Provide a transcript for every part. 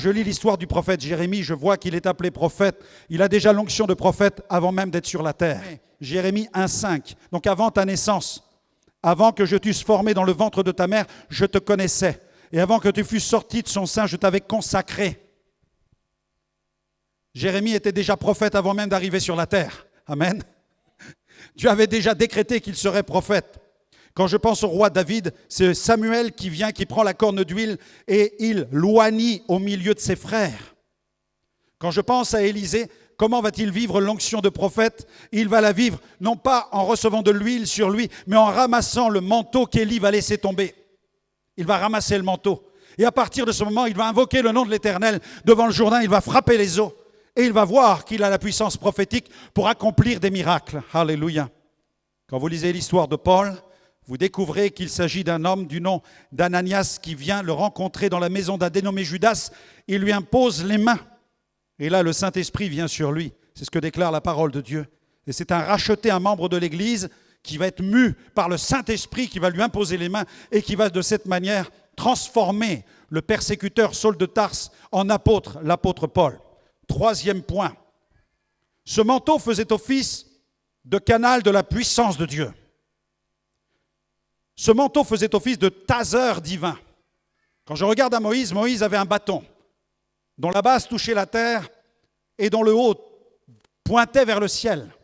je lis l'histoire du prophète Jérémie, je vois qu'il est appelé prophète. Il a déjà l'onction de prophète avant même d'être sur la terre. Jérémie 1,5. Donc avant ta naissance, avant que je t'eusse formé dans le ventre de ta mère, je te connaissais. Et avant que tu fusses sorti de son sein, je t'avais consacré. Jérémie était déjà prophète avant même d'arriver sur la terre. Amen. Dieu avait déjà décrété qu'il serait prophète. Quand je pense au roi David, c'est Samuel qui vient, qui prend la corne d'huile et il l'oignit au milieu de ses frères. Quand je pense à Élisée, comment va-t-il vivre l'onction de prophète? Il va la vivre non pas en recevant de l'huile sur lui, mais en ramassant le manteau qu'Élie va laisser tomber. Il va ramasser le manteau. Et à partir de ce moment, il va invoquer le nom de l'Éternel devant le Jourdain, il va frapper les eaux. Et il va voir qu'il a la puissance prophétique pour accomplir des miracles. Alléluia. Quand vous lisez l'histoire de Paul, vous découvrez qu'il s'agit d'un homme du nom d'Ananias qui vient le rencontrer dans la maison d'un dénommé Judas. Il lui impose les mains. Et là, le Saint-Esprit vient sur lui. C'est ce que déclare la parole de Dieu. Et c'est un racheté, un membre de l'Église qui va être mu par le Saint-Esprit, qui va lui imposer les mains et qui va de cette manière transformer le persécuteur Saul de Tarse en apôtre, l'apôtre Paul. Troisième point. Ce manteau faisait office de canal de la puissance de Dieu. Ce manteau faisait office de taser divin. Quand je regarde à Moïse, Moïse avait un bâton dont la base touchait la terre et dont le haut pointait vers le ciel.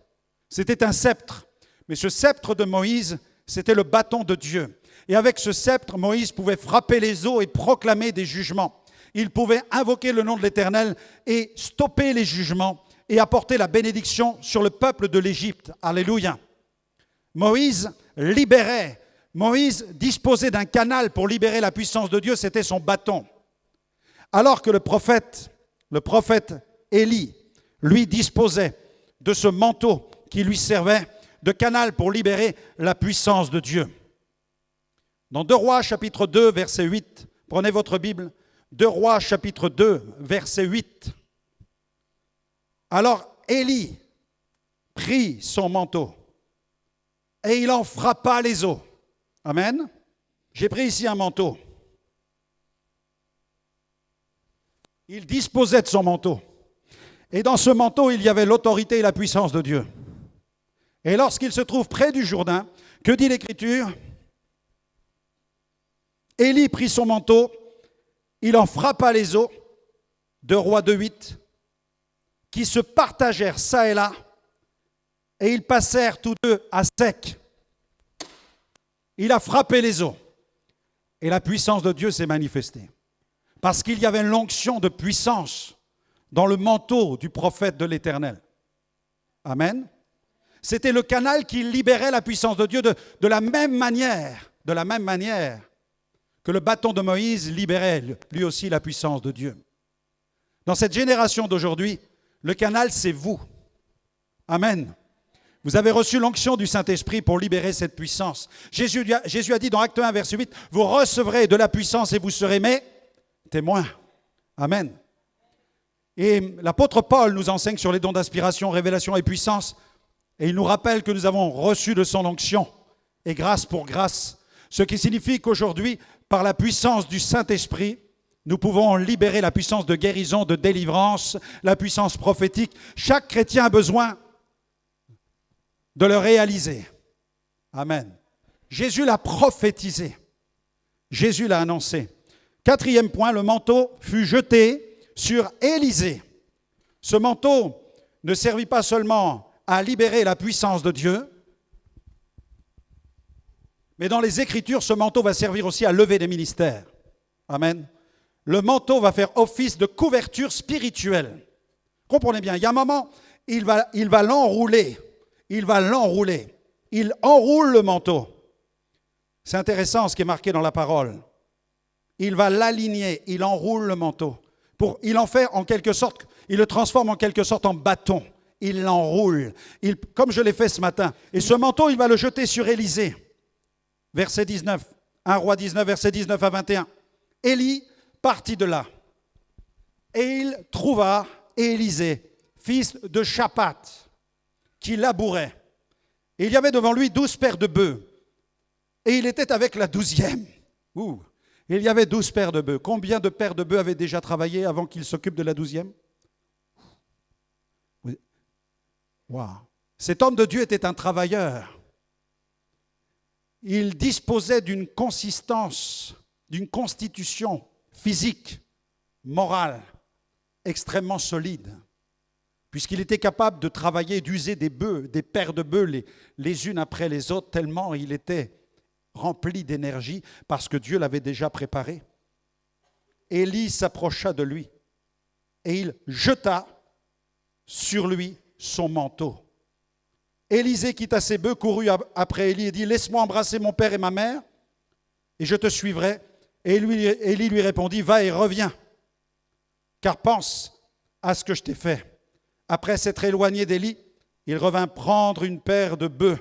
C'était un sceptre. Mais ce sceptre de Moïse, c'était le bâton de Dieu. Et avec ce sceptre, Moïse pouvait frapper les eaux et proclamer des jugements. Il pouvait invoquer le nom de l'Éternel et stopper les jugements et apporter la bénédiction sur le peuple de l'Égypte. Alléluia. Moïse libérait. Moïse disposait d'un canal pour libérer la puissance de Dieu, c'était son bâton. Alors que le prophète Élie, lui disposait de ce manteau qui lui servait de canal pour libérer la puissance de Dieu. Dans 2 Rois chapitre 2, verset 8, prenez votre Bible, 2 Rois chapitre 2, verset 8. Alors Élie prit son manteau et il en frappa les eaux. Amen. J'ai pris ici un manteau. Il disposait de son manteau. Et dans ce manteau, il y avait l'autorité et la puissance de Dieu. Et lorsqu'il se trouve près du Jourdain, que dit l'Écriture? Élie prit son manteau, il en frappa les eaux, 2 Rois 2,8, qui se partagèrent çà et là, et ils passèrent tous deux à sec. Il a frappé les eaux, et la puissance de Dieu s'est manifestée. Parce qu'il y avait l'onction de puissance dans le manteau du prophète de l'Éternel. Amen. C'était le canal qui libérait la puissance de Dieu de la même manière que le bâton de Moïse libérait lui aussi la puissance de Dieu. Dans cette génération d'aujourd'hui, le canal, c'est vous. Amen. Vous avez reçu l'onction du Saint-Esprit pour libérer cette puissance. Jésus a dit dans Acte 1, verset 8, « Vous recevrez de la puissance et vous serez mes témoins. » Amen. Et l'apôtre Paul nous enseigne sur les dons d'inspiration, révélation et puissance. Et il nous rappelle que nous avons reçu de son onction, et grâce pour grâce. Ce qui signifie qu'aujourd'hui, par la puissance du Saint-Esprit, nous pouvons libérer la puissance de guérison, de délivrance, la puissance prophétique. Chaque chrétien a besoin de le réaliser. Amen. Jésus l'a prophétisé. Jésus l'a annoncé. Quatrième point, le manteau fut jeté sur Élisée. Ce manteau ne servit pas seulement à libérer la puissance de Dieu, mais dans les Écritures, ce manteau va servir aussi à lever des ministères. Amen. Le manteau va faire office de couverture spirituelle. Comprenez bien, il y a un moment, il va l'enrouler. Il va l'enrouler. Il enroule le manteau. C'est intéressant ce qui est marqué dans la parole. Il va l'aligner, il enroule le manteau. Il en fait en quelque sorte, il le transforme en quelque sorte en bâton. Il l'enroule, comme je l'ai fait ce matin. Et ce manteau, il va le jeter sur Élisée. Verset 19, 1 Roi 19, verset 19 à 21. Élie partit de là, et il trouva Élisée, fils de Shaphat, qui labourait. Et il y avait devant lui 12 paires de bœufs, et il était avec la 12e. Il y avait 12 paires de bœufs. Combien de paires de bœufs avaient déjà travaillé avant qu'il s'occupe de la 12e? Wow. Cet homme de Dieu était un travailleur. Il disposait d'une consistance, d'une constitution physique, morale, extrêmement solide, puisqu'il était capable de travailler, d'user des bœufs, des paires de bœufs les unes après les autres, tellement il était rempli d'énergie, parce que Dieu l'avait déjà préparé. Élie s'approcha de lui, et il jeta sur lui son manteau. Élisée quitta ses bœufs, courut après Élie et dit « Laisse-moi embrasser mon père et ma mère, et je te suivrai. » Et Élie lui répondit « Va et reviens, car pense à ce que je t'ai fait. » Après s'être éloigné d'Élie, il revint prendre une paire de bœufs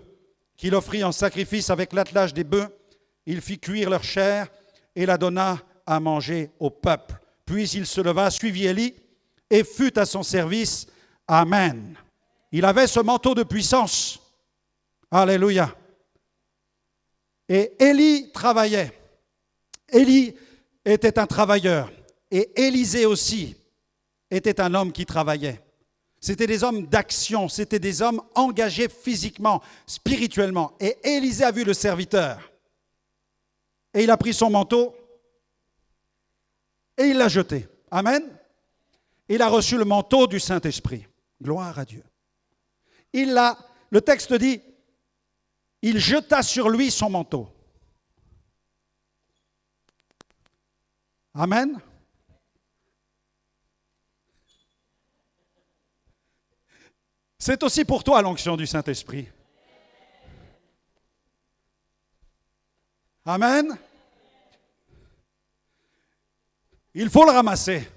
qu'il offrit en sacrifice avec l'attelage des bœufs. Il fit cuire leur chair et la donna à manger au peuple. Puis il se leva, suivit Élie et fut à son service. Amen. Il avait ce manteau de puissance. Alléluia. Et Élie travaillait. Élie était un travailleur. Et Élisée aussi était un homme qui travaillait. C'était des hommes d'action, c'était des hommes engagés physiquement, spirituellement. Et Élisée a vu le serviteur. Et il a pris son manteau et il l'a jeté. Amen. Il a reçu le manteau du Saint-Esprit. Gloire à Dieu. Le texte dit, il jeta sur lui son manteau. Amen. C'est aussi pour toi l'onction du Saint-Esprit. Amen. Il faut le ramasser.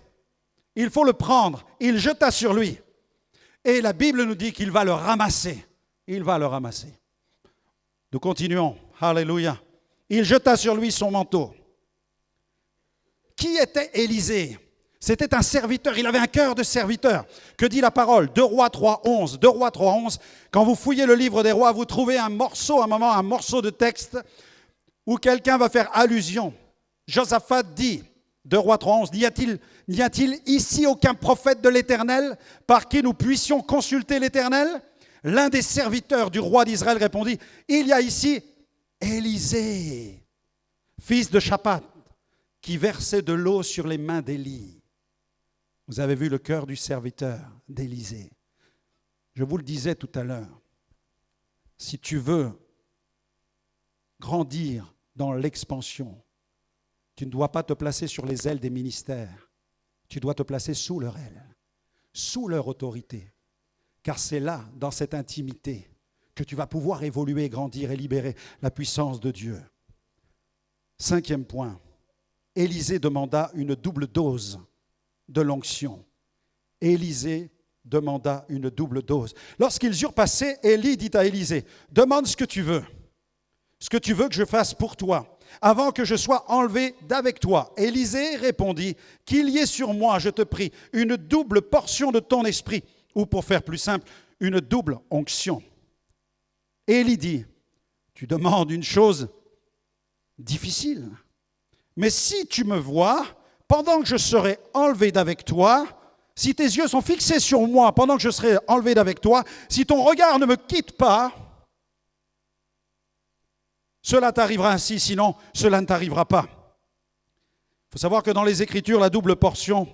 Il faut le prendre. Il jeta sur lui. Et la Bible nous dit qu'il va le ramasser. Il va le ramasser. Nous continuons. Alléluia. Il jeta sur lui son manteau. Qui était Élisée? C'était un serviteur, il avait un cœur de serviteur. Que dit la parole? 2 Rois 3.11. 2 Rois 3.11. Quand vous fouillez le livre des rois, vous trouvez un morceau de texte où quelqu'un va faire allusion. Josaphat dit, 2 Rois 3.11, n'y a-t-il ici aucun prophète de l'Éternel par qui nous puissions consulter l'Éternel? L'un des serviteurs du roi d'Israël répondit, il y a ici Élisée, fils de Shaphat, qui versait de l'eau sur les mains d'Élie. Vous avez vu le cœur du serviteur d'Élisée. Je vous le disais tout à l'heure, si tu veux grandir dans l'expansion, tu ne dois pas te placer sur les ailes des ministères, tu dois te placer sous leur aile, sous leur autorité, car c'est là, dans cette intimité, que tu vas pouvoir évoluer, grandir et libérer la puissance de Dieu. 5e point, Élisée demanda une double dose de l'onction. Élisée demanda une double dose. Lorsqu'ils eurent passé, Élie dit à Élisée, « Demande ce que tu veux que je fasse pour toi, avant que je sois enlevé d'avec toi. » Élisée répondit, « Qu'il y ait sur moi, je te prie, une double portion de ton esprit, ou pour faire plus simple, une double onction. » Élie dit, « Tu demandes une chose difficile, mais si tu me vois, pendant que je serai enlevé d'avec toi, si tes yeux sont fixés sur moi pendant que je serai enlevé d'avec toi, si ton regard ne me quitte pas, cela t'arrivera ainsi, sinon cela ne t'arrivera pas. Il faut savoir que dans les Écritures, la double portion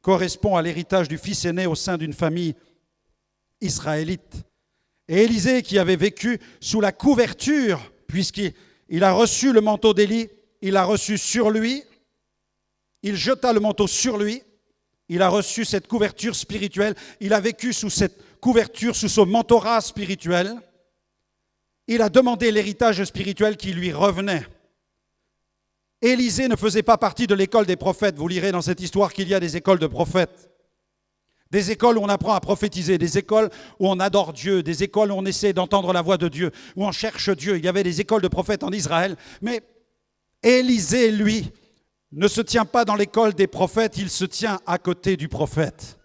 correspond à l'héritage du fils aîné au sein d'une famille israélite. Et Élisée, qui avait vécu sous la couverture, puisqu'il a reçu le manteau d'Élie, il l'a reçu sur lui, il jeta le manteau sur lui, il a reçu cette couverture spirituelle, il a vécu sous cette couverture, sous ce mentorat spirituel. Il a demandé l'héritage spirituel qui lui revenait. Élisée ne faisait pas partie de l'école des prophètes. Vous lirez dans cette histoire qu'il y a des écoles de prophètes. Des écoles où on apprend à prophétiser, des écoles où on adore Dieu, des écoles où on essaie d'entendre la voix de Dieu, où on cherche Dieu. Il y avait des écoles de prophètes en Israël, mais Élisée, lui, ne se tient pas dans l'école des prophètes, il se tient à côté du prophète,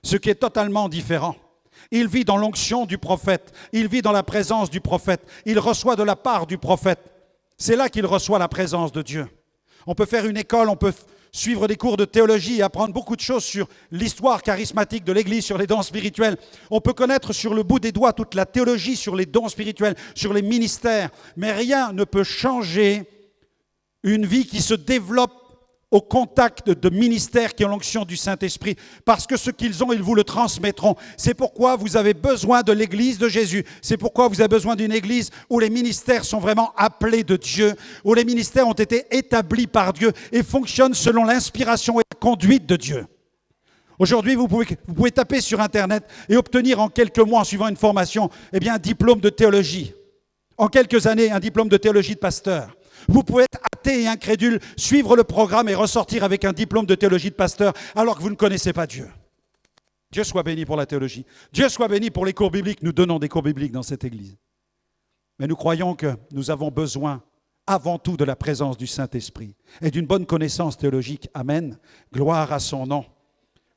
ce qui est totalement différent. Il vit dans l'onction du prophète, il vit dans la présence du prophète, il reçoit de la part du prophète. C'est là qu'il reçoit la présence de Dieu. On peut faire une école, on peut suivre des cours de théologie et apprendre beaucoup de choses sur l'histoire charismatique de l'Église, sur les dons spirituels. On peut connaître sur le bout des doigts toute la théologie sur les dons spirituels, sur les ministères. Mais rien ne peut changer une vie qui se développe au contact de ministères qui ont l'onction du Saint-Esprit, parce que ce qu'ils ont, ils vous le transmettront. C'est pourquoi vous avez besoin de l'Église de Jésus. C'est pourquoi vous avez besoin d'une Église où les ministères sont vraiment appelés de Dieu, où les ministères ont été établis par Dieu et fonctionnent selon l'inspiration et la conduite de Dieu. Aujourd'hui, vous pouvez taper sur Internet et obtenir en quelques mois, en suivant une formation, un diplôme de théologie. En quelques années, un diplôme de théologie de pasteur. Vous pouvez être athée et incrédule, suivre le programme et ressortir avec un diplôme de théologie de pasteur alors que vous ne connaissez pas Dieu. Dieu soit béni pour la théologie. Dieu soit béni pour les cours bibliques. Nous donnons des cours bibliques dans cette église. Mais nous croyons que nous avons besoin avant tout de la présence du Saint-Esprit et d'une bonne connaissance théologique. Amen. Gloire à son nom.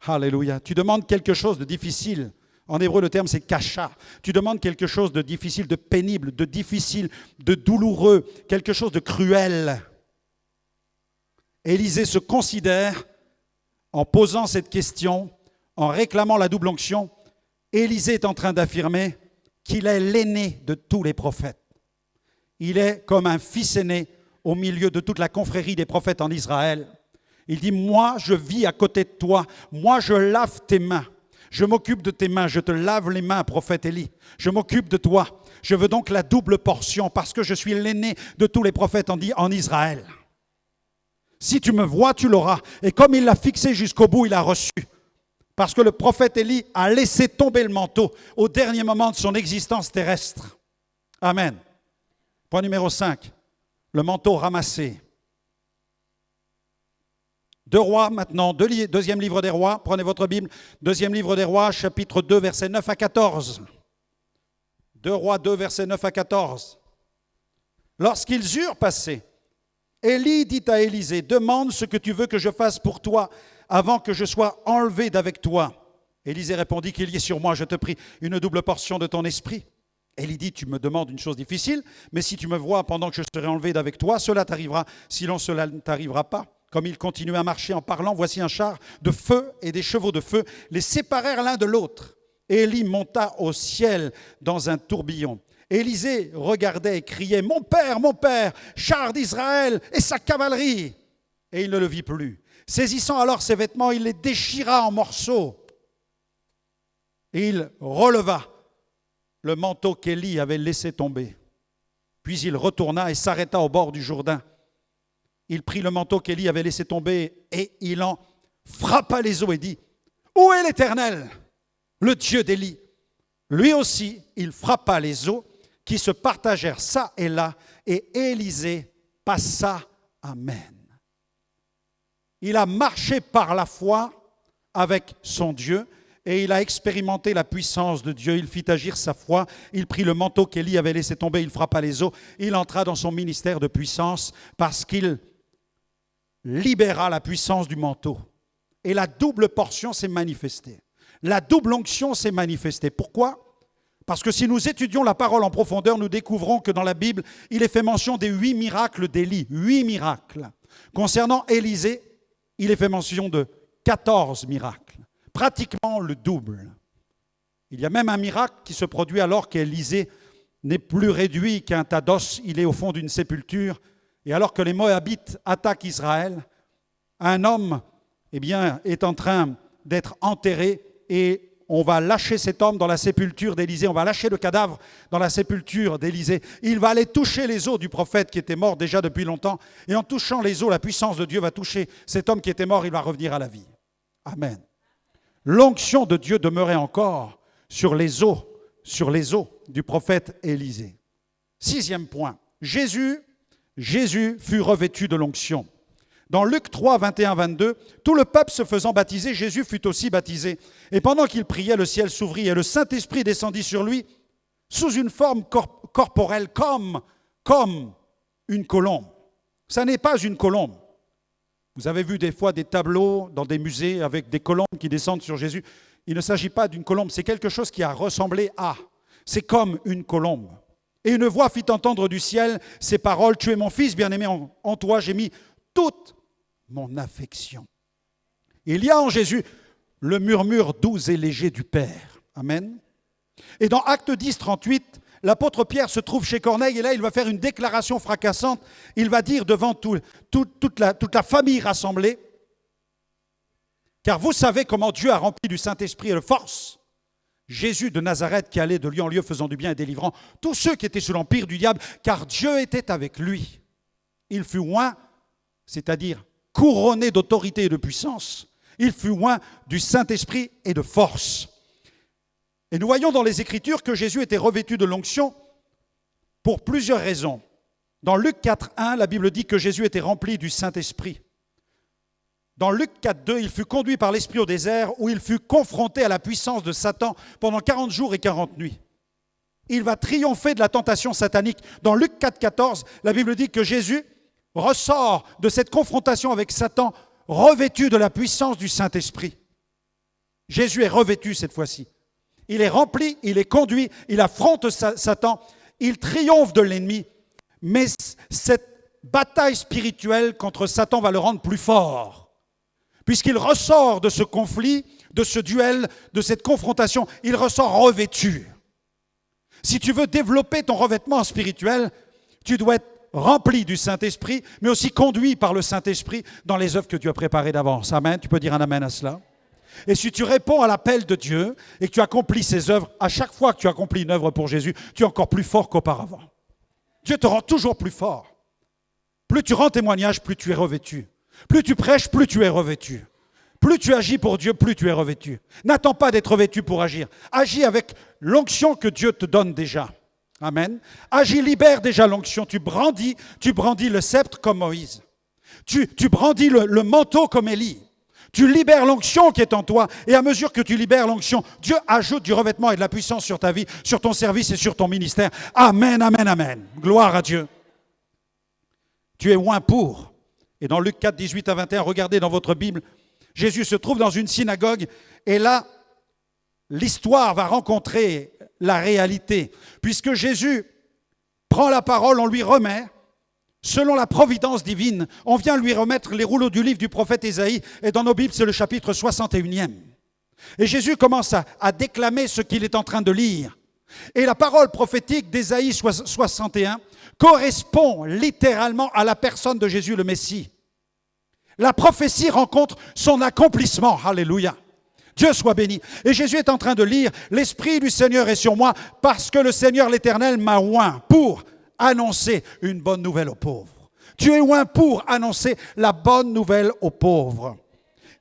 Alléluia. Tu demandes quelque chose de difficile. En hébreu, le terme, c'est kasha. Tu demandes quelque chose de difficile, de pénible, de difficile, de douloureux, quelque chose de cruel. Élisée se considère, en posant cette question, en réclamant la double onction, Élisée est en train d'affirmer qu'il est l'aîné de tous les prophètes. Il est comme un fils aîné au milieu de toute la confrérie des prophètes en Israël. Il dit, moi, je vis à côté de toi, moi, je lave tes mains. Je m'occupe de tes mains, je te lave les mains, prophète Élie. Je m'occupe de toi. Je veux donc la double portion parce que je suis l'aîné de tous les prophètes en Israël. Si tu me vois, tu l'auras. Et comme il l'a fixé jusqu'au bout, il a reçu. Parce que le prophète Élie a laissé tomber le manteau au dernier moment de son existence terrestre. Amen. Point numéro 5. Le manteau ramassé. 2 Rois maintenant, deuxième livre des Rois, prenez votre Bible, deuxième livre des Rois, chapitre 2, versets 9 à 14. 2 Rois 2, versets 9 à 14. Lorsqu'ils eurent passé, Élie dit à Élisée, demande ce que tu veux que je fasse pour toi avant que je sois enlevé d'avec toi. Élisée répondit, qu'il y ait sur moi, je te prie, une double portion de ton esprit. Élie dit, tu me demandes une chose difficile, mais si tu me vois pendant que je serai enlevé d'avec toi, cela t'arrivera, sinon cela ne t'arrivera pas. Comme il continuait à marcher en parlant, voici un char de feu et des chevaux de feu les séparèrent l'un de l'autre. Élie monta au ciel dans un tourbillon. Élisée regardait et criait, mon père, char d'Israël et sa cavalerie. Et il ne le vit plus. Saisissant alors ses vêtements, il les déchira en morceaux. Et il releva le manteau qu'Élie avait laissé tomber. Puis il retourna et s'arrêta au bord du Jourdain. Il prit le manteau qu'Élie avait laissé tomber et il en frappa les eaux et dit, « Où est l'Éternel, le Dieu d'Élie ?» Lui aussi, il frappa les eaux qui se partagèrent çà et là et Élisée passa. Amen. Il a marché par la foi avec son Dieu et il a expérimenté la puissance de Dieu. Il fit agir sa foi. Il prit le manteau qu'Élie avait laissé tomber, il frappa les eaux. Il entra dans son ministère de puissance parce qu'il libéra la puissance du manteau. Et la double portion s'est manifestée. La double onction s'est manifestée. Pourquoi ? Parce que si nous étudions la parole en profondeur, nous découvrons que dans la Bible, il est fait mention des 8 miracles d'Élie. 8 miracles. Concernant Élisée, il est fait mention de 14 miracles. Pratiquement le double. Il y a même un miracle qui se produit alors qu'Élisée n'est plus réduit qu'un tas d'os. Il est au fond d'une sépulture. Et alors que les Moabites attaquent Israël, un homme est en train d'être enterré et on va lâcher cet homme dans la sépulture d'Élisée, on va lâcher le cadavre dans la sépulture d'Élisée. Il va aller toucher les os du prophète qui était mort déjà depuis longtemps et en touchant les os, la puissance de Dieu va toucher cet homme qui était mort, il va revenir à la vie. Amen. L'onction de Dieu demeurait encore sur les os du prophète Élisée. 6e point, Jésus fut revêtu de l'onction. Dans Luc 3, 21-22, tout le peuple se faisant baptiser, Jésus fut aussi baptisé. Et pendant qu'il priait, le ciel s'ouvrit et le Saint-Esprit descendit sur lui sous une forme corporelle comme une colombe. Ça n'est pas une colombe. Vous avez vu des fois des tableaux dans des musées avec des colombes qui descendent sur Jésus. Il ne s'agit pas d'une colombe, c'est quelque chose qui a ressemblé à. C'est comme une colombe. Et une voix fit entendre du ciel ces paroles, « Tu es mon fils bien-aimé, en toi j'ai mis toute mon affection. Il y a en Jésus le murmure doux et léger du Père. Amen. Et dans Actes 10, 38, l'apôtre Pierre se trouve chez Corneille et là, il va faire une déclaration fracassante. Il va dire devant toute la famille rassemblée, car vous savez comment Dieu a rempli du Saint-Esprit et de force Jésus de Nazareth qui allait de lieu en lieu faisant du bien et délivrant tous ceux qui étaient sous l'empire du diable, car Dieu était avec lui. Il fut oint, c'est-à-dire couronné d'autorité et de puissance. Il fut oint du Saint-Esprit et de force. Et nous voyons dans les Écritures que Jésus était revêtu de l'onction pour plusieurs raisons. Dans Luc 4.1, la Bible dit que Jésus était rempli du Saint-Esprit. Dans Luc 4.2, il fut conduit par l'Esprit au désert où il fut confronté à la puissance de Satan pendant 40 jours et 40 nuits. Il va triompher de la tentation satanique. Dans Luc 4.14, la Bible dit que Jésus ressort de cette confrontation avec Satan revêtu de la puissance du Saint-Esprit. Jésus est revêtu cette fois-ci. Il est rempli, il est conduit, il affronte Satan, il triomphe de l'ennemi. Mais cette bataille spirituelle contre Satan va le rendre plus fort. Puisqu'il ressort de ce conflit, de ce duel, de cette confrontation, il ressort revêtu. Si tu veux développer ton revêtement spirituel, tu dois être rempli du Saint-Esprit, mais aussi conduit par le Saint-Esprit dans les œuvres que tu as préparées d'avance. Amen. Tu peux dire un amen à cela? Et si tu réponds à l'appel de Dieu et que tu accomplis ces œuvres, à chaque fois que tu accomplis une œuvre pour Jésus, tu es encore plus fort qu'auparavant. Dieu te rend toujours plus fort. Plus tu rends témoignage, plus tu es revêtu. Plus tu prêches, plus tu es revêtu. Plus tu agis pour Dieu, plus tu es revêtu. N'attends pas d'être revêtu pour agir. Agis avec l'onction que Dieu te donne déjà. Amen. Agis, libère déjà l'onction. Tu brandis le sceptre comme Moïse. Tu brandis le manteau comme Élie. Tu libères l'onction qui est en toi. Et à mesure que tu libères l'onction, Dieu ajoute du revêtement et de la puissance sur ta vie, sur ton service et sur ton ministère. Amen, amen, amen. Gloire à Dieu. Tu es oint pour. Et dans Luc 4, 18 à 21, regardez dans votre Bible, Jésus se trouve dans une synagogue et là, l'histoire va rencontrer la réalité. Puisque Jésus prend la parole, on lui remet, selon la providence divine, on vient lui remettre les rouleaux du livre du prophète Ésaïe et dans nos Bibles, c'est le chapitre 61e. Et Jésus commence à déclamer ce qu'il est en train de lire. Et la parole prophétique d'Ésaïe 61 correspond littéralement à la personne de Jésus le Messie. La prophétie rencontre son accomplissement. Alléluia. Dieu soit béni. Et Jésus est en train de lire « L'Esprit du Seigneur est sur moi parce que le Seigneur l'Éternel m'a oint pour annoncer une bonne nouvelle aux pauvres. » Tu es oint pour annoncer la bonne nouvelle aux pauvres.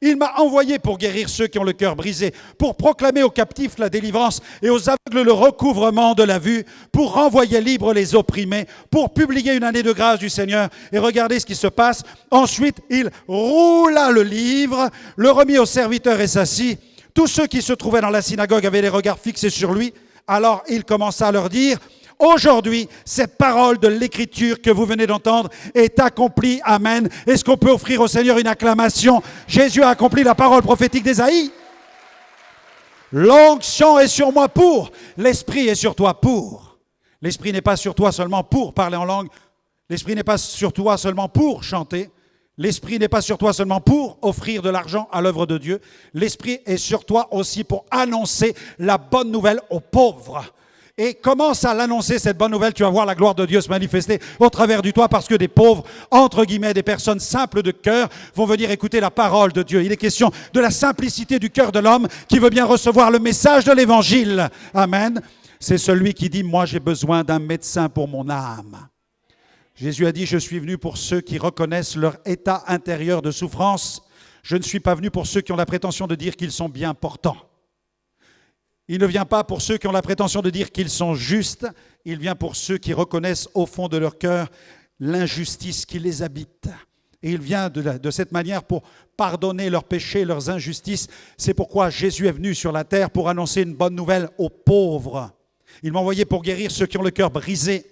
Il m'a envoyé pour guérir ceux qui ont le cœur brisé, pour proclamer aux captifs la délivrance et aux aveugles le recouvrement de la vue, pour renvoyer libres les opprimés, pour publier une année de grâce du Seigneur. Et regardez ce qui se passe. Ensuite, il roula le livre, le remit au serviteur et s'assit. Tous ceux qui se trouvaient dans la synagogue avaient les regards fixés sur lui. Alors il commença à leur dire: aujourd'hui, cette parole de l'Écriture que vous venez d'entendre est accomplie. Amen. Est-ce qu'on peut offrir au Seigneur une acclamation? Jésus a accompli la parole prophétique d'Ésaïe. L'onction est sur moi pour. L'Esprit est sur toi pour. L'Esprit n'est pas sur toi seulement pour parler en langue. L'Esprit n'est pas sur toi seulement pour chanter. L'Esprit n'est pas sur toi seulement pour offrir de l'argent à l'œuvre de Dieu. L'Esprit est sur toi aussi pour annoncer la bonne nouvelle aux pauvres. Et commence à l'annoncer, cette bonne nouvelle, tu vas voir la gloire de Dieu se manifester au travers du toi, parce que des pauvres, entre guillemets, des personnes simples de cœur, vont venir écouter la parole de Dieu. Il est question de la simplicité du cœur de l'homme qui veut bien recevoir le message de l'Évangile. Amen. C'est celui qui dit: moi j'ai besoin d'un médecin pour mon âme. Jésus a dit: je suis venu pour ceux qui reconnaissent leur état intérieur de souffrance. Je ne suis pas venu pour ceux qui ont la prétention de dire qu'ils sont bien portants. Il ne vient pas pour ceux qui ont la prétention de dire qu'ils sont justes, il vient pour ceux qui reconnaissent au fond de leur cœur l'injustice qui les habite. Et il vient de cette manière pour pardonner leurs péchés, leurs injustices. C'est pourquoi Jésus est venu sur la terre pour annoncer une bonne nouvelle aux pauvres. Il m'a envoyé pour guérir ceux qui ont le cœur brisé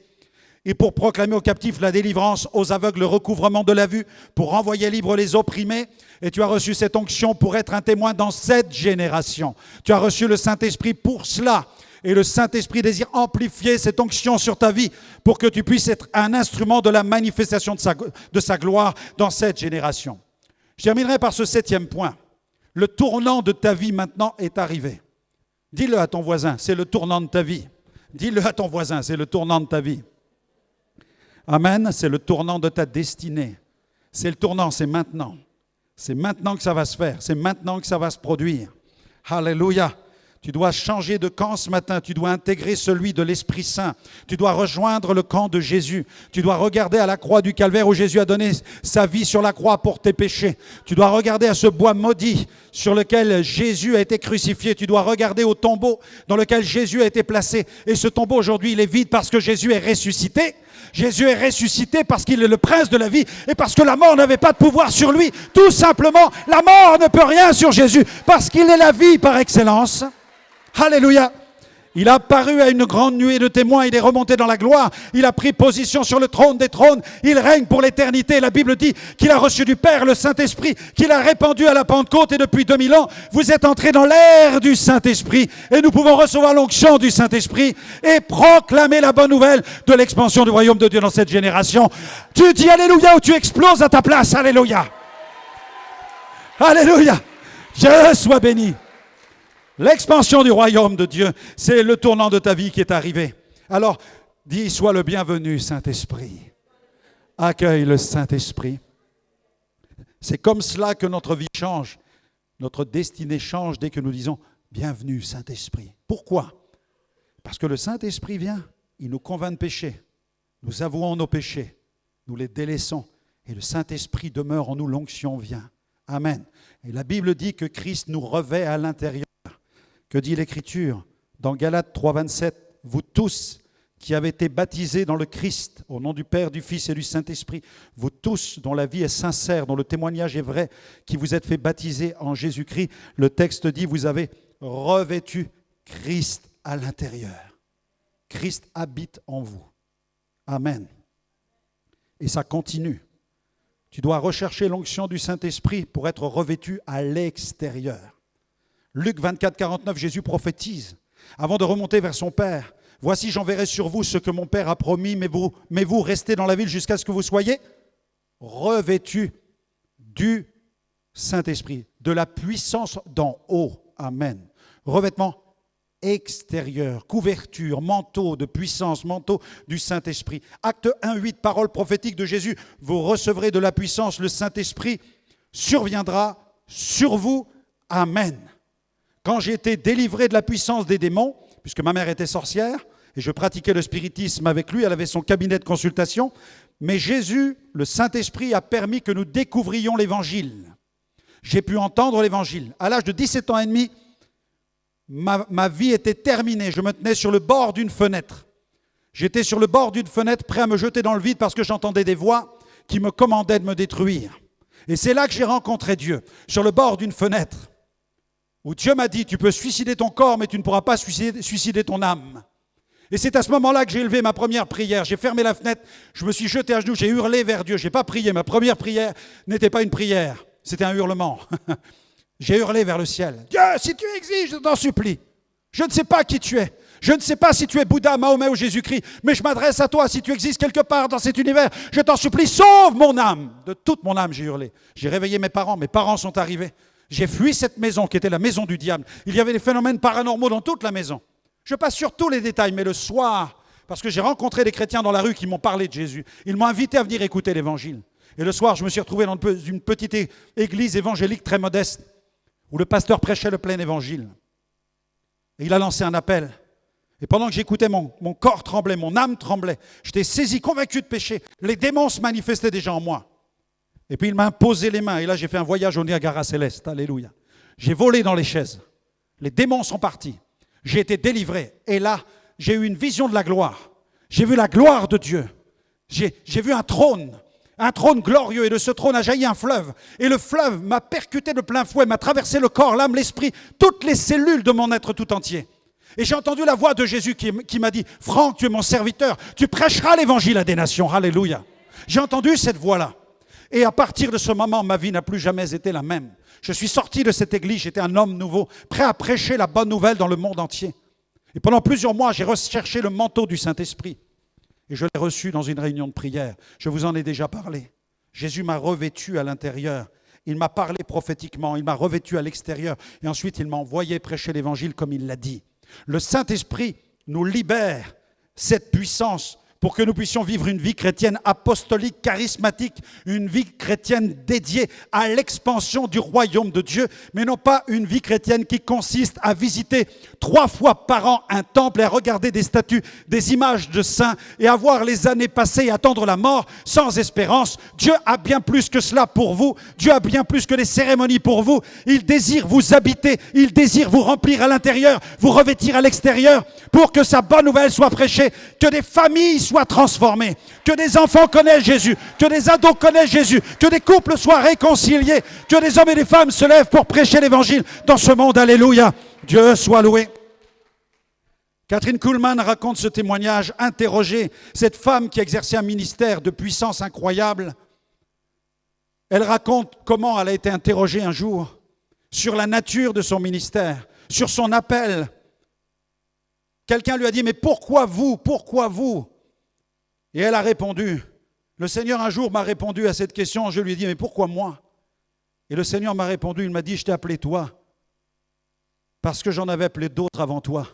et pour proclamer aux captifs la délivrance, aux aveugles le recouvrement de la vue, pour renvoyer libres les opprimés. Et tu as reçu cette onction pour être un témoin dans cette génération. Tu as reçu le Saint-Esprit pour cela. Et le Saint-Esprit désire amplifier cette onction sur ta vie pour que tu puisses être un instrument de la manifestation de sa gloire dans cette génération. Je terminerai par ce 7e point. Le tournant de ta vie maintenant est arrivé. Dis-le à ton voisin, c'est le tournant de ta vie. Dis-le à ton voisin, c'est le tournant de ta vie. Amen, c'est le tournant de ta destinée. C'est le tournant, c'est maintenant. C'est maintenant que ça va se faire, c'est maintenant que ça va se produire. Alléluia. Tu dois changer de camp ce matin, tu dois intégrer celui de l'Esprit Saint. Tu dois rejoindre le camp de Jésus. Tu dois regarder à la croix du Calvaire où Jésus a donné sa vie sur la croix pour tes péchés. Tu dois regarder à ce bois maudit sur lequel Jésus a été crucifié. Tu dois regarder au tombeau dans lequel Jésus a été placé. Et ce tombeau aujourd'hui, il est vide parce que Jésus est ressuscité. Jésus est ressuscité parce qu'il est le prince de la vie et parce que la mort n'avait pas de pouvoir sur lui. Tout simplement, la mort ne peut rien sur Jésus parce qu'il est la vie par excellence. Alléluia. Il a apparu à une grande nuée de témoins, il est remonté dans la gloire, il a pris position sur le trône des trônes, il règne pour l'éternité. La Bible dit qu'il a reçu du Père le Saint-Esprit, qu'il a répandu à la Pentecôte et depuis 2000 ans, vous êtes entrés dans l'ère du Saint-Esprit et nous pouvons recevoir l'onction du Saint-Esprit et proclamer la bonne nouvelle de l'expansion du royaume de Dieu dans cette génération. Tu dis Alléluia ou tu exploses à ta place. Alléluia. Alléluia. Dieu soit béni. L'expansion du royaume de Dieu, c'est le tournant de ta vie qui est arrivé. Alors, dis, sois le bienvenu, Saint-Esprit. Accueille le Saint-Esprit. C'est comme cela que notre vie change. Notre destinée change dès que nous disons, bienvenue, Saint-Esprit. Pourquoi? Parce que le Saint-Esprit vient, il nous convainc de péché. Nous avouons nos péchés, nous les délaissons. Et le Saint-Esprit demeure en nous, l'onction vient. Amen. Et la Bible dit que Christ nous revêt à l'intérieur. Que dit l'Écriture dans Galates 3, 27 ? Vous tous qui avez été baptisés dans le Christ, au nom du Père, du Fils et du Saint-Esprit, vous tous dont la vie est sincère, dont le témoignage est vrai, qui vous êtes fait baptiser en Jésus-Christ, le texte dit, vous avez revêtu Christ à l'intérieur. Christ habite en vous. Amen. Et ça continue. Tu dois rechercher l'onction du Saint-Esprit pour être revêtu à l'extérieur. Luc 24, 49, Jésus prophétise, avant de remonter vers son Père. « Voici, j'enverrai sur vous ce que mon Père a promis, mais vous restez dans la ville jusqu'à ce que vous soyez revêtus du Saint-Esprit, de la puissance d'en haut. » Amen. Revêtement extérieur, couverture, manteau de puissance, manteau du Saint-Esprit. Acte 1, 8, parole prophétique de Jésus. « Vous recevrez de la puissance, le Saint-Esprit surviendra sur vous. » Amen. Quand j'ai été délivré de la puissance des démons, puisque ma mère était sorcière, et je pratiquais le spiritisme avec lui, elle avait son cabinet de consultation, mais Jésus, le Saint-Esprit, a permis que nous découvrions l'Évangile. J'ai pu entendre l'Évangile. À l'âge de 17 ans et demi, ma vie était terminée. Je me tenais sur le bord d'une fenêtre. J'étais sur le bord d'une fenêtre, prêt à me jeter dans le vide parce que j'entendais des voix qui me commandaient de me détruire. Et c'est là que j'ai rencontré Dieu, sur le bord d'une fenêtre, où Dieu m'a dit, tu peux suicider ton corps, mais tu ne pourras pas suicider ton âme. Et c'est à ce moment-là que j'ai élevé ma première prière. J'ai fermé la fenêtre, je me suis jeté à genoux, j'ai hurlé vers Dieu. Je n'ai pas prié, ma première prière n'était pas une prière, c'était un hurlement. J'ai hurlé vers le ciel. Dieu, si tu existes, je t'en supplie. Je ne sais pas qui tu es. Je ne sais pas si tu es Bouddha, Mahomet ou Jésus-Christ, mais je m'adresse à toi. Si tu existes quelque part dans cet univers, je t'en supplie, sauve mon âme. De toute mon âme, j'ai hurlé. J'ai réveillé mes parents sont arrivés. J'ai fui cette maison qui était la maison du diable. Il y avait des phénomènes paranormaux dans toute la maison. Je passe sur tous les détails, mais le soir, parce que j'ai rencontré des chrétiens dans la rue qui m'ont parlé de Jésus, ils m'ont invité à venir écouter l'Évangile. Et le soir, je me suis retrouvé dans une petite église évangélique très modeste, où le pasteur prêchait le plein Évangile. Et il a lancé un appel. Et pendant que j'écoutais, mon corps tremblait, mon âme tremblait. J'étais saisi, convaincu de péché. Les démons se manifestaient déjà en moi. Et puis il m'a imposé les mains. Et là, j'ai fait un voyage au Niagara céleste. Alléluia. J'ai volé dans les chaises. Les démons sont partis. J'ai été délivré. Et là, j'ai eu une vision de la gloire. J'ai vu la gloire de Dieu. J'ai vu un trône glorieux. Et de ce trône a jailli un fleuve. Et le fleuve m'a percuté de plein fouet, m'a traversé le corps, l'âme, l'esprit, toutes les cellules de mon être tout entier. Et j'ai entendu la voix de Jésus qui m'a dit, « Franck, tu es mon serviteur. Tu prêcheras l'évangile à des nations. » Alléluia. J'ai entendu cette voix-là. Et à partir de ce moment, ma vie n'a plus jamais été la même. Je suis sorti de cette église, j'étais un homme nouveau, prêt à prêcher la bonne nouvelle dans le monde entier. Et pendant plusieurs mois, j'ai recherché le manteau du Saint-Esprit. Et je l'ai reçu dans une réunion de prière. Je vous en ai déjà parlé. Jésus m'a revêtu à l'intérieur. Il m'a parlé prophétiquement. Il m'a revêtu à l'extérieur. Et ensuite, il m'a envoyé prêcher l'Évangile comme il l'a dit. Le Saint-Esprit nous libère cette puissance pour que nous puissions vivre une vie chrétienne apostolique, charismatique, une vie chrétienne dédiée à l'expansion du royaume de Dieu, mais non pas une vie chrétienne qui consiste à visiter 3 fois par an un temple et à regarder des statues, des images de saints et à voir les années passées et attendre la mort sans espérance. Dieu a bien plus que cela pour vous. Dieu a bien plus que des cérémonies pour vous. Il désire vous habiter, il désire vous remplir à l'intérieur, vous revêtir à l'extérieur pour que sa bonne nouvelle soit prêchée, que des familles soient transformées, que des enfants connaissent Jésus, que des ados connaissent Jésus, que des couples soient réconciliés, que des hommes et des femmes se lèvent pour prêcher l'évangile dans ce monde. Alléluia. Dieu soit loué. Catherine Kuhlman raconte ce témoignage, interrogée, cette femme qui exerçait un ministère de puissance incroyable. Elle raconte comment elle a été interrogée un jour sur la nature de son ministère, sur son appel. Quelqu'un lui a dit, mais pourquoi vous? Pourquoi vous? Et elle a répondu, le Seigneur un jour m'a répondu à cette question, je lui ai dit, mais pourquoi moi? Et le Seigneur m'a répondu, il m'a dit, je t'ai appelé toi, parce que j'en avais appelé d'autres avant toi.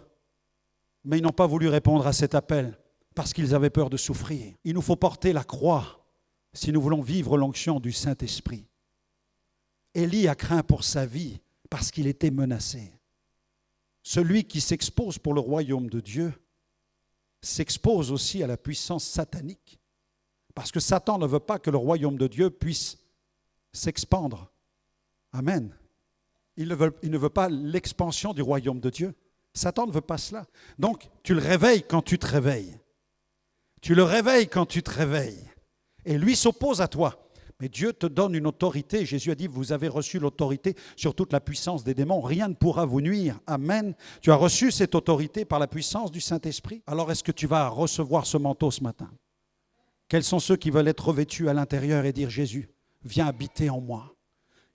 Mais ils n'ont pas voulu répondre à cet appel, parce qu'ils avaient peur de souffrir. Il nous faut porter la croix, si nous voulons vivre l'onction du Saint-Esprit. Élie a craint pour sa vie, parce qu'il était menacé. Celui qui s'expose pour le royaume de Dieu s'expose aussi à la puissance satanique. Parce que Satan ne veut pas que le royaume de Dieu puisse s'expandre. Amen. Il ne veut pas l'expansion du royaume de Dieu. Satan ne veut pas cela. Donc, tu le réveilles quand tu te réveilles. Tu le réveilles quand tu te réveilles. Et lui s'oppose à toi. Mais Dieu te donne une autorité. Jésus a dit, vous avez reçu l'autorité sur toute la puissance des démons. Rien ne pourra vous nuire. Amen. Tu as reçu cette autorité par la puissance du Saint-Esprit. Alors est-ce que tu vas recevoir ce manteau ce matin? Quels sont ceux qui veulent être revêtus à l'intérieur et dire, Jésus, viens habiter en moi?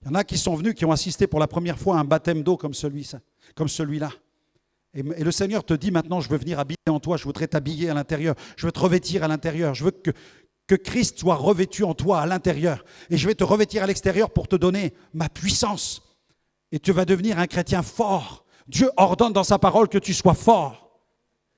Il y en a qui sont venus, qui ont assisté pour la première fois à un baptême d'eau comme celui-là. Et le Seigneur te dit maintenant, je veux venir habiter en toi, je voudrais t'habiller à l'intérieur, je veux te revêtir à l'intérieur, je veux que Christ soit revêtu en toi à l'intérieur. Et je vais te revêtir à l'extérieur pour te donner ma puissance. Et tu vas devenir un chrétien fort. Dieu ordonne dans sa parole que tu sois fort.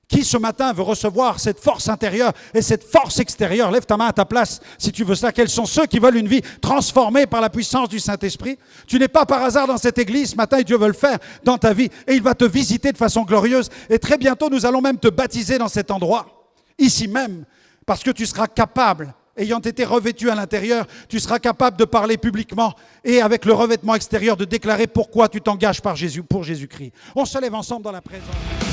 Qui ce matin veut recevoir cette force intérieure et cette force extérieure? Lève ta main à ta place si tu veux cela. Quels sont ceux qui veulent une vie transformée par la puissance du Saint-Esprit? Tu n'es pas par hasard dans cette église ce matin et Dieu veut le faire dans ta vie. Et il va te visiter de façon glorieuse. Et très bientôt, nous allons même te baptiser dans cet endroit, ici même. Parce que tu seras capable, ayant été revêtu à l'intérieur, tu seras capable de parler publiquement et avec le revêtement extérieur de déclarer pourquoi tu t'engages pour Jésus-Christ. On se lève ensemble dans la présence.